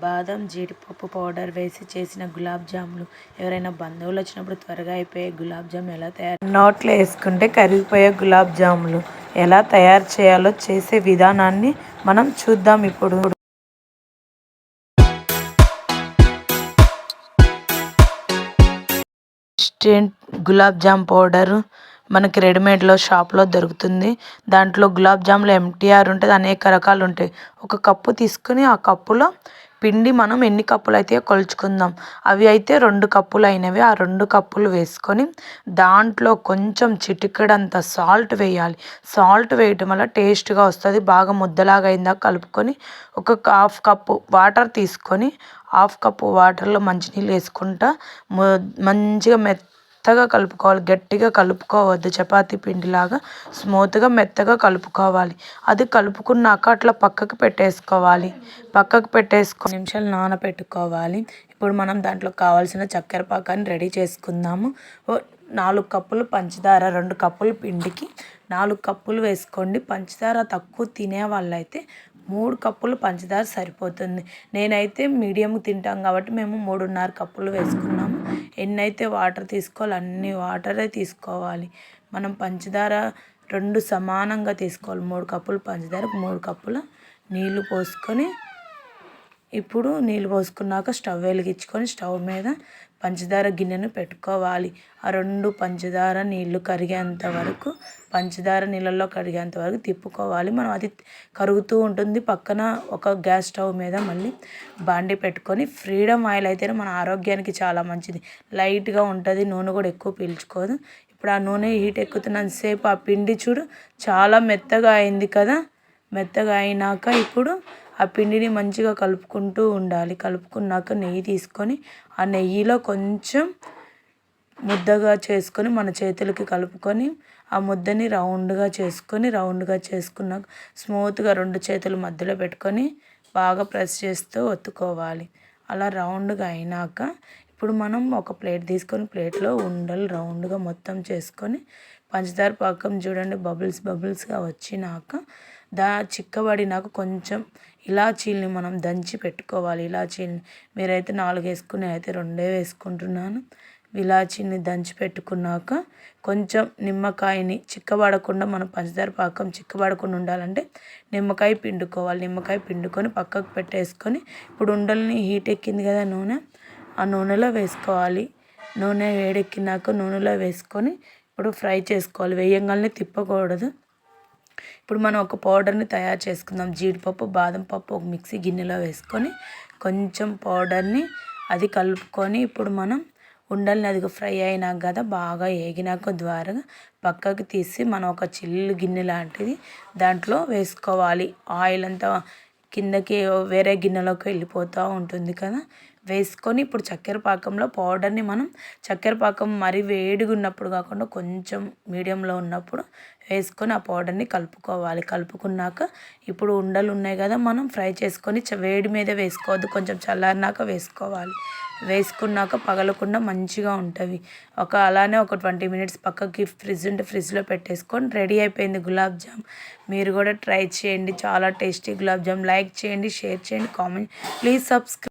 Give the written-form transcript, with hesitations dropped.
బాదం జీడిపప్పు పౌడర్ వేసి చేసిన గులాబ్ జాములు. ఎవరైనా బంధువులు వచ్చినప్పుడు త్వరగా అయిపోయే గులాబ్ జామ్ ఎలా తయారు నోట్లో వేసుకుంటే కరిగిపోయే గులాబ్ జాములు ఎలా తయారు చేయాలో చేసే విధానాన్ని మనం చూద్దాం ఇప్పుడు. ఇన్స్టెంట్ గులాబ్ జామ్ పౌడరు మనకి రెడీమేడ్లో షాప్లో దొరుకుతుంది. దాంట్లో గులాబ్ జాములు ఎంటీఆర్ ఉంటుంది, అనేక రకాలు ఉంటాయి. ఒక కప్పు తీసుకుని ఆ కప్పులో పిండి మనం ఎన్ని కప్పులు అయితే కొలుచుకుందాం. అవి అయితే 2 కప్పులు అయినవి. ఆ 2 కప్పులు వేసుకొని దాంట్లో కొంచెం చిటికెడంత సాల్ట్ వేయాలి. సాల్ట్ వేయటం వల్ల టేస్ట్గా వస్తుంది. బాగా ముద్దలాగా అయిందాక కలుపుకొని ఒక హాఫ్ కప్పు వాటర్ తీసుకొని హాఫ్ కప్పు వాటర్లో మంచినీళ్ళు వేసుకుంటా మంచిగా మెత్తగా కలుపుకోవాలి. గట్టిగా కలుపుకోవద్దు, చపాతీ పిండిలాగా స్మూత్గా మెత్తగా కలుపుకోవాలి. అది కలుపుకున్నాక అట్లా పక్కకు పెట్టేసుకోవాలి. పక్కకు పెట్టేసుకొని నిమిషాలు నానబెట్టుకోవాలి. ఇప్పుడు మనం దాంట్లో కావాల్సిన చక్కెర పాకాన్ని రెడీ చేసుకుందాము. 4 కప్పులు పంచదార, 2 కప్పులు పిండికి 4 కప్పులు వేసుకోండి. పంచదార తక్కువ తినే వాళ్ళైతే 3 కప్పులు పంచదార సరిపోతుంది. నేనైతే మీడియం తింటాం కాబట్టి మేము 3.5 కప్పులు వేసుకున్నాము. ఎన్నైతే వాటర్ తీసుకోవాలి అన్ని వాటరే తీసుకోవాలి. మనం పంచదార 2 సమానంగా తీసుకోవాలి. 3 కప్పులు పంచదారకు 3 కప్పుల నీళ్ళు పోసుకొని ఇప్పుడు నీళ్ళు పోసుకున్నాక స్టవ్ వెలిగించుకొని స్టవ్ మీద పంచదార గిన్నెను పెట్టుకోవాలి. ఆ 2 పంచదార నీళ్ళు కరిగేంత వరకు, పంచదార నీళ్ళల్లో కరిగేంత వరకు తిప్పుకోవాలి. మనం అది కరుగుతూ ఉంటుంది. పక్కన ఒక గ్యాస్ స్టవ్ మీద మళ్ళీ బాండి పెట్టుకొని ఫ్రీడమ్ ఆయిల్ అయితేనే మన ఆరోగ్యానికి చాలా మంచిది. లైట్గా ఉంటుంది, నూనె కూడా ఎక్కువ పీల్చుకోదు. ఇప్పుడు ఆ నూనె హీట్ ఎక్కుతున్నంతసేపు ఆ పిండి చూడు చాలా మెత్తగా అయింది కదా. మెత్తగా అయినాక ఇప్పుడు ఆ పిండిని మంచిగా కలుపుకుంటూ ఉండాలి. కలుపుకున్నాక నెయ్యి తీసుకొని ఆ నెయ్యిలో కొంచెం ముద్దగా చేసుకొని మన చేతులకి కలుపుకొని ఆ ముద్దని రౌండ్గా చేసుకున్నాక స్మూత్గా 2 చేతులు మధ్యలో పెట్టుకొని బాగా ప్రెస్ చేస్తూ ఒత్తుకోవాలి. అలా రౌండ్గా అయినాక ఇప్పుడు మనం ఒక ప్లేట్ తీసుకొని ప్లేట్లో ఉండలు రౌండ్గా మొత్తం చేసుకొని పంచదార పాకం చూడండి బబుల్స్గా వచ్చినాక చిక్కబడినాక కొంచెం ఇలాచీల్ని మనం దంచి పెట్టుకోవాలి. ఇలాచీల్ని మీరైతే 4 వేసుకుని అయితే 2 వేసుకుంటున్నాను. ఇలాచీని దంచి పెట్టుకున్నాక కొంచెం నిమ్మకాయని చిక్కబడకుండా, మనం పంచదార పాకం చిక్కబడకుండా ఉండాలంటే నిమ్మకాయ పిండుకోవాలి. నిమ్మకాయ పిండుకొని పక్కకు పెట్టేసుకొని ఇప్పుడు ఉండల్ని హీట్ ఎక్కింది కదా నూనె, ఆ నూనెలో వేసుకోవాలి. నూనె వేడెక్కినాక నూనెలో వేసుకొని ఇప్పుడు ఫ్రై చేసుకోవాలి. వేయంగానే తిప్పకూడదు. ఇప్పుడు మనం ఒక పౌడర్ని తయారు చేసుకుందాం. జీడిపప్పు, బాదం పప్పు ఒక మిక్సీ గిన్నెలో వేసుకొని కొంచెం పౌడర్ని అది కలుపుకొని ఇప్పుడు మనం ఉండల్ని అది ఫ్రై అయినాక కదా బాగా ఏగినాక ద్వారా పక్కకు తీసి మనం ఒక చిల్లు గిన్నె లాంటిది దాంట్లో వేసుకోవాలి. ఆయిల్ అంతా కిందకి వేరే గిన్నెలోకి వెళ్ళిపోతూ ఉంటుంది కదా. వేసుకొని ఇప్పుడు చక్కెర పాకంలో పౌడర్ని మనం చక్కెర పాకం మరీ వేడిగా ఉన్నప్పుడు కాకుండా కొంచెం మీడియంలో ఉన్నప్పుడు వేసుకొని ఆ పౌడర్ని కలుపుకోవాలి. కలుపుకున్నాక ఇప్పుడు ఉండలు ఉన్నాయి కదా మనం ఫ్రై చేసుకొని వేడి మీద వేసుకోవద్దు, కొంచెం చల్లారినాక వేసుకోవాలి. వేసుకున్నాక పగలకుండా మంచిగా ఉంటుంది. అలానే ఒక 20 మినిట్స్ పక్కకి ఫ్రిడ్జ్ ఉంటే ఫ్రిడ్జ్లో పెట్టేసుకొని రెడీ అయిపోయింది గులాబ్ జామ్. మీరు కూడా ట్రై చేయండి. చాలా టేస్టీ గులాబ్ జామ్. లైక్ చేయండి, షేర్ చేయండి, కామెంట్, ప్లీజ్ సబ్స్క్రైబ్.